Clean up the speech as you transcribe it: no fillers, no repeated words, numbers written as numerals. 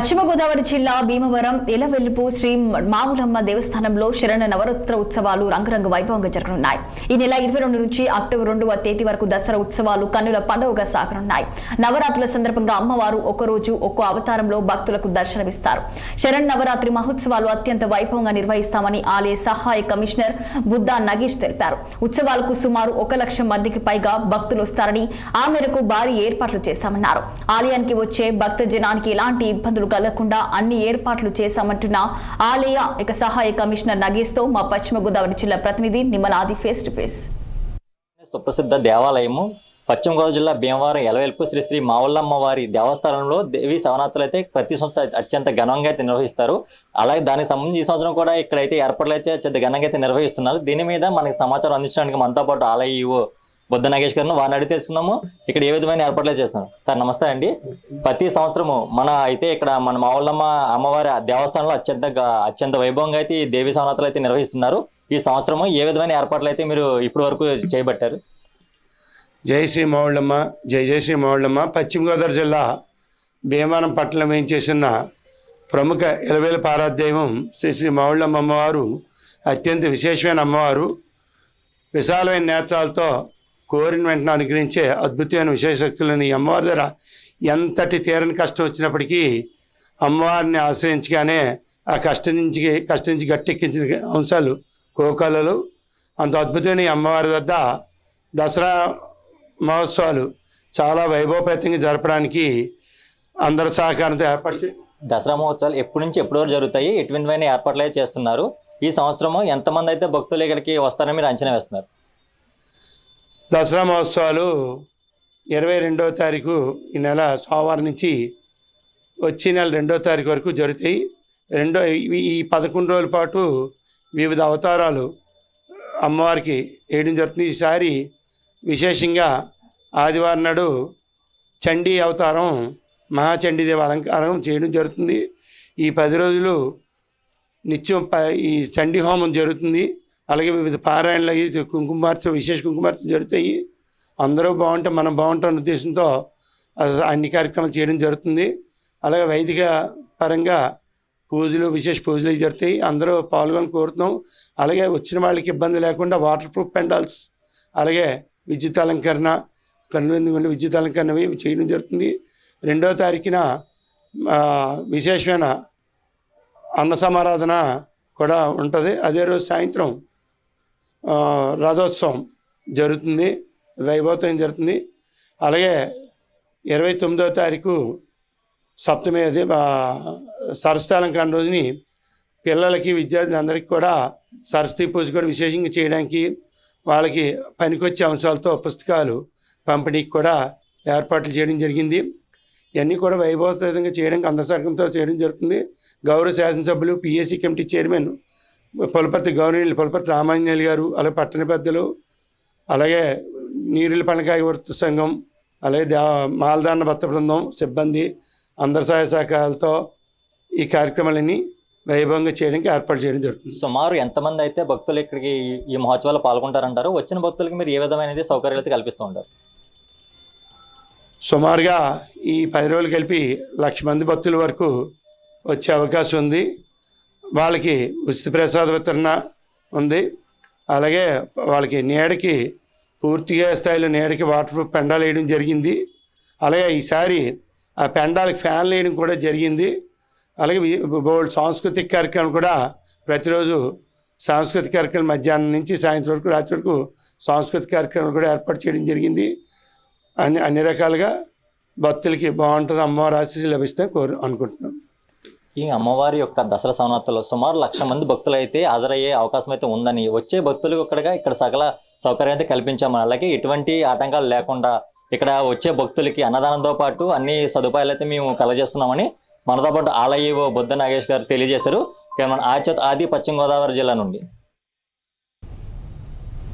పశ్చిమ గోదావరి జిల్లా భీమవరం ఎలవెల్లుపు శ్రీ మావులమ్మ దేవస్థానంలో శరణ నవరాత్రి ఉత్సవాలు రంగరంగ వైభవంగా జరగనున్నాయి. ఈ నెల 22 నుంచి అక్టోబర్ 2వ తేదీ వరకు దసరా ఉత్సవాలు కన్నుల పండుగగా సాగనున్నాయి. నవరాత్రుల సందర్భంగా అమ్మవారు ఒక్కరోజు ఒక్కో అవతారంలో భక్తులకు దర్శనమిస్తారు. శరణ నవరాత్రి మహోత్సవాలు అత్యంత వైభవంగా నిర్వహిస్తామని ఆలయ సహాయ కమిషనర్ బుద్ధా నగేష్ తెలిపారు. ఉత్సవాలకు సుమారు 1 లక్ష మందికి పైగా భక్తులు వస్తారని ఆ మేరకు భారీ ఏర్పాట్లు చేశామన్నారు. ఆలయానికి వచ్చే భక్త జనానికి ఎలాంటి ఇబ్బందులు కలగకుండా అన్ని ఏర్పాట్లు చేశామంటున్న ఆలయ సహాయ కమిషనర్ నగేష్ తో మా పశ్చిమ గోదావరి జిల్లా ప్రతినిధి నిమ్మలాది ఫేస్ టు ఫేస్. సుప్రసిద్ధ దేవాలయము పశ్చిమ గోదావరి జిల్లా భీమవరం ఎలవెల్పు శ్రీ శ్రీ మావులమ్మ వారి దేవస్థానంలో దేవి శవరాత్రులు అయితే ప్రతి సంవత్సరం అత్యంత ఘనంగా అయితే నిర్వహిస్తారు. అలాగే దానికి సంబంధించి ఈ సంవత్సరం కూడా ఇక్కడైతే ఏర్పాట్లు అయితే అత్యంత ఘనంగా అయితే నిర్వహిస్తున్నారు. దీని మీద మనకి సమాచారం అందించడానికి మనతో పాటు ఆలయ ఈవో బుద్ధ నాగేష్ గారిని వారిని అడిగి తెలుసుకుందాము ఇక్కడ ఏ విధమైన ఏర్పాట్లు చేస్తున్నారు. సార్ నమస్తే అండి. ప్రతి సంవత్సరము ఇక్కడ మన మావులమ్మ అమ్మవారి దేవస్థానంలో అత్యంత వైభవంగా అయితే ఈ దేవి శవరాత్రులు అయితే నిర్వహిస్తున్నారు. ఈ సంవత్సరము ఏ విధమైన ఏర్పాట్లు అయితే మీరు ఇప్పటి వరకు చేయబట్టారు? జై శ్రీ మావులమ్మ, జై జై శ్రీ మావులమ్మ. పశ్చిమ గోదావరి జిల్లా భీమవరం పట్టణం ఏం చేసిన ప్రముఖ ఎలవేల పారాదైవం శ్రీ శ్రీ మావులమ్మ అమ్మవారు అత్యంత విశేషమైన అమ్మవారు. విశాలమైన నేత్రాలతో కోరిన వెంటనే అనుగ్రహించే అద్భుతమైన విశేష శక్తులను ఈ అమ్మవారి ద్వారా ఎంతటి తీరని కష్టం వచ్చినప్పటికీ అమ్మవారిని ఆశ్రయించగానే ఆ కష్టం నుంచి గట్టెక్కించిన అంశాలు కోకాలలో. అంత అద్భుతమైన ఈ అమ్మవారి వద్ద దసరా మహోత్సవాలు చాలా వైభవపేతంగా జరపడానికి అందరి సహకారంతో ఏర్పాటు. దసరా మహోత్సవాలు ఎప్పటి నుంచి ఎప్పటి వరకు జరుగుతాయి? ఎటువంటి ఏర్పాట్లు అయితే చేస్తున్నారు? ఈ సంవత్సరము ఎంతమంది అయితే భక్తులు ఇక్కడికి వస్తారని మీరు అంచనా వేస్తున్నారు? దసరా మహోత్సవాలు 22వ తారీఖు ఈ నెల సోమవారం నుంచి వచ్చే నెల 2వ తారీఖు వరకు జరుగుతాయి. ఈ 11 రోజుల పాటు వివిధ అవతారాలు అమ్మవారికి వేయడం జరుగుతుంది. ఈసారి విశేషంగా ఆదివారం నాడు చండీ అవతారం మహాచండీదేవి అలంకారం చేయడం జరుగుతుంది. ఈ 10 రోజులు నిత్యం ఈ చండీ హోమం జరుగుతుంది. అలాగే వివిధ పారాయణలు అయ్యి కుంకుమార్చన విశేష కుంకుమార్చన జరుగుతాయి. అందరూ బాగుంటే మనం బాగుంటాం ఉద్దేశంతో అన్ని కార్యక్రమాలు చేయడం జరుగుతుంది. అలాగే వైదిక పరంగా విశేష పూజలు జరుగుతాయి. అందరూ పాల్గొని కోరుతున్నాం. అలాగే వచ్చిన వాళ్ళకి ఇబ్బంది లేకుండా వాటర్ ప్రూఫ్ పెండాల్స్, అలాగే విద్యుత్ అలంకరణ, కన్నుండి విద్యుత్ అలంకరణ చేయడం జరుగుతుంది. 2వ తారీఖున విశేషమైన అన్న సమారాధన కూడా ఉంటుంది. అదే రోజు సాయంత్రం రథోత్సవం జరుగుతుంది, వైభవతం జరుగుతుంది. అలాగే 29వ తారీఖు సప్తమి అది సరస్వతి అలంకరణ రోజుని పిల్లలకి విద్యార్థులందరికీ కూడా సరస్వతి పూజ కూడా విశేషంగా చేయడానికి వాళ్ళకి పనికొచ్చే అంశాలతో పుస్తకాలు పంపిణీకి కూడా ఏర్పాట్లు చేయడం జరిగింది. ఇవన్నీ కూడా వైభవతంగా చేయడానికి అందసకంతో చేయడం జరుగుతుంది. గౌరవ శాసనసభ్యులు, PSC committee chairman Pulaparthi Ramanjaneyulu గారు, అలాగే పట్టణ పెద్దలు, అలాగే నీరుల పనకాయ వర్త సంఘం, అలాగే మాలదాన భర్త బృందం సిబ్బంది అందరి సహాయ సహకారాలతో ఈ కార్యక్రమాలన్నీ వైభవంగా చేయడానికి ఏర్పాటు చేయడం జరుగుతుంది. సుమారు ఎంతమంది అయితే భక్తులు ఇక్కడికి ఈ మహోత్సవాలు పాల్గొంటారంటారు? వచ్చిన భక్తులకి మీరు ఏ విధమైన సౌకర్యాలు అయితే కల్పిస్తూ ఉంటారు? సుమారుగా ఈ 10 రోజులు కలిపి 1 లక్ష మంది భక్తుల వరకు వచ్చే అవకాశం ఉంది. వాళ్ళకి ఉచిత ప్రసాద వితరణ ఉంది. అలాగే వాళ్ళకి నీడకి పూర్తిగా స్థాయిలో నీడకి వాటర్ ప్రూఫ్ పెండాలు వేయడం జరిగింది. అలాగే ఈసారి ఆ పెండాలకి ఫ్యాన్లు వేయడం కూడా జరిగింది. అలాగే బోల్డ్ సాంస్కృతిక కార్యక్రమాలు కూడా ప్రతిరోజు సాంస్కృతిక కార్యక్రమం మధ్యాహ్నం నుంచి సాయంత్రం వరకు, రాత్రి వరకు సాంస్కృతిక కార్యక్రమాలు కూడా ఏర్పాటు చేయడం జరిగింది. అన్ని రకాలుగా భక్తులకి బాగుంటుంది, అమ్మవారి ఆశీస్సులు లభిస్తాయని అనుకుంటున్నాం. ఈ అమ్మవారి యొక్క దసరా శవరాత్రుల్లో సుమారు 1 లక్ష మంది భక్తులు అయితే హాజరయ్యే అవకాశం అయితే ఉందని, వచ్చే భక్తులకు ఇక్కడ సకల సౌకర్యం అయితే కల్పించామని, అలాగే ఎటువంటి ఆటంకాలు లేకుండా ఇక్కడ వచ్చే భక్తులకి అన్నదానంతో పాటు అన్ని సదుపాయాలు అయితే మేము కలగజేస్తున్నామని మనతో పాటు ఆలయ బుద్ధ నాగేష్ గారు తెలియజేశారు. ఆది పశ్చిమ గోదావరి జిల్లా నుండి.